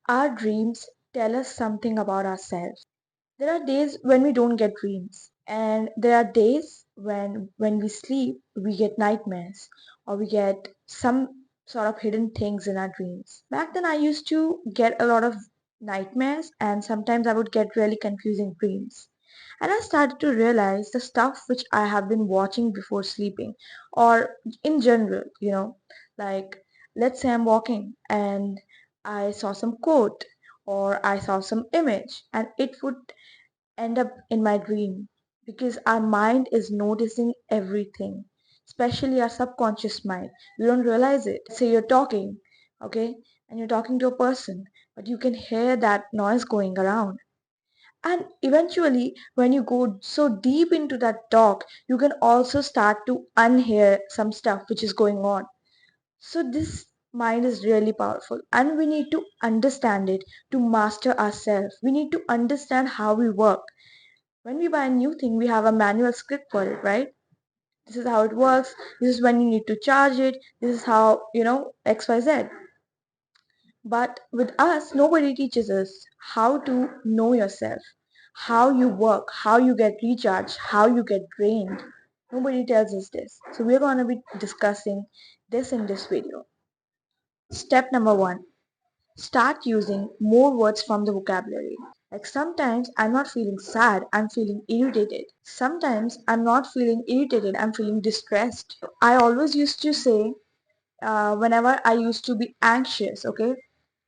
Our dreams tell us something about ourselves. There are days when we don't get dreams, and there are days when we sleep, we get nightmares or we get some sort of hidden things in our dreams. Back then I used to get a lot of nightmares and sometimes I would get really confusing dreams. And I started to realize the stuff which I have been watching before sleeping or in general, like let's say I'm walking and I saw some quote or I saw some image and it would end up in my dream because our mind is noticing everything, especially our subconscious mind. You don't realize it. Say you're talking, okay, and you're talking to a person, but you can hear that noise going around. And eventually, when you go so deep into that talk, you can also start to unhear some stuff which is going on. So this mind is really powerful and we need to understand it to master ourselves. We need to understand how we work. When we buy a new thing, we have a manual script for it, right? This is how it works. This is when you need to charge it. This is how, XYZ. But with us, nobody teaches us how to know yourself, how you work, how you get recharged, how you get drained. Nobody tells us this. So we're going to be discussing this in this video. Step number one, start using more words from the vocabulary. Like sometimes I'm not feeling sad, I'm feeling irritated. Sometimes I'm not feeling irritated, I'm feeling distressed. I always used to say, whenever I used to be anxious, okay,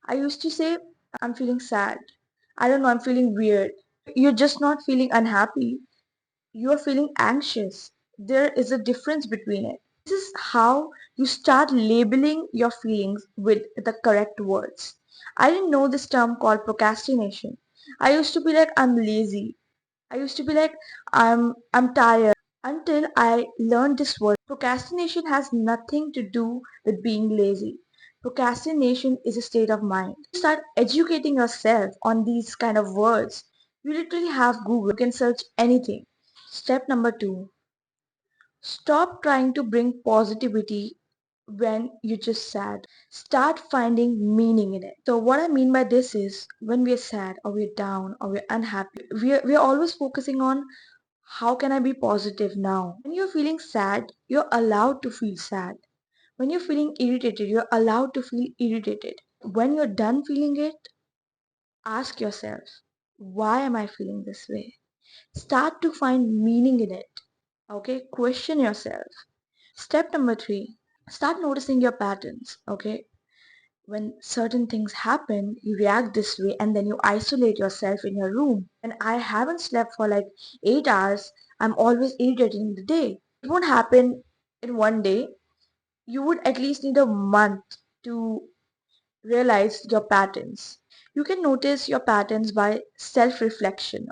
I used to say, I'm feeling sad. I don't know, I'm feeling weird. You're just not feeling unhappy, you're feeling anxious. There is a difference between it. This is how you start labeling your feelings with the correct words. I didn't know this term called procrastination. I used to be like I'm lazy. I used to be like I'm tired until I learned this word. Procrastination has nothing to do with being lazy. Procrastination is a state of mind. Start educating yourself on these kind of words. You literally have Google. You can search anything. Step number two, stop trying to bring positivity when you're just sad. Start finding meaning in it. So what I mean by this is when we're sad or we're down or we're unhappy, we're always focusing on how can I be positive now? When you're feeling sad, you're allowed to feel sad. When you're feeling irritated, you're allowed to feel irritated. When you're done feeling it, ask yourself, why am I feeling this way? Start to find meaning in it. Okay, question yourself. Step number three, start noticing your patterns. Okay, when certain things happen, you react this way and then you isolate yourself in your room. And I haven't slept for like 8 hours, I'm always irritated in the day. It won't happen in one day. You would at least need a month to realize your patterns. You can notice your patterns by self reflection.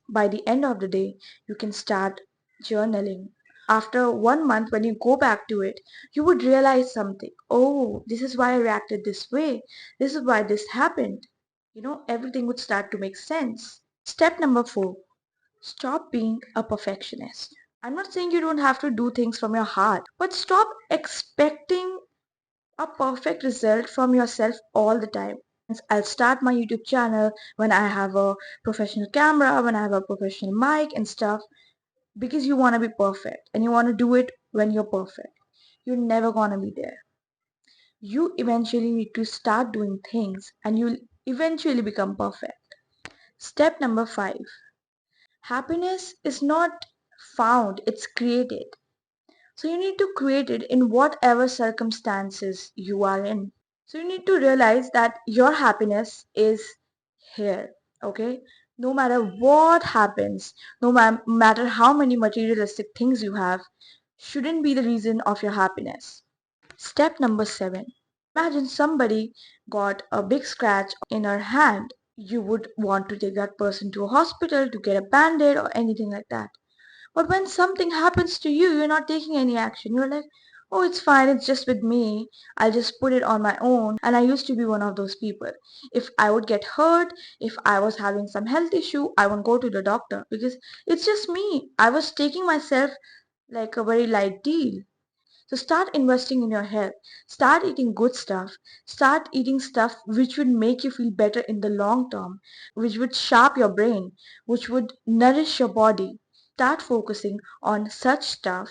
By the end of the day, you can start journaling. After 1 month, when you go back to it, you would realize something. Oh, this is why I reacted this way. This is why this happened. Everything would start to make sense. Step number four, stop being a perfectionist. I'm not saying you don't have to do things from your heart, but stop expecting a perfect result from yourself all the time. I'll start my YouTube channel when I have a professional camera, when I have a professional mic and stuff, because you want to be perfect and you want to do it when you're perfect. You're never going to be there. You eventually need to start doing things and you'll eventually become perfect. Step number five, happiness is not found, it's created. So you need to create it in whatever circumstances you are in. So you need to realize that your happiness is here, okay? No matter what happens, no matter how many materialistic things you have, shouldn't be the reason of your happiness. Step number seven. Imagine somebody got a big scratch in her hand. You would want to take that person to a hospital to get a band-aid or anything like that. But when something happens to you, you're not taking any action. You're like, oh, it's fine, it's just with me. I'll just put it on my own. And I used to be one of those people. If I would get hurt, if I was having some health issue, I won't go to the doctor because it's just me. I was taking myself like a very light deal. So start investing in your health. Start eating good stuff. Start eating stuff which would make you feel better in the long term, which would sharp your brain, which would nourish your body. Start focusing on such stuff.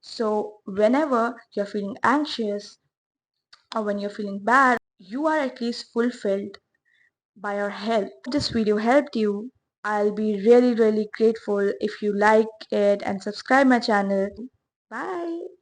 So whenever you're feeling anxious or when you're feeling bad, you are at least fulfilled by your health. If this video helped you, I'll be really grateful if you like it and subscribe my channel. Bye.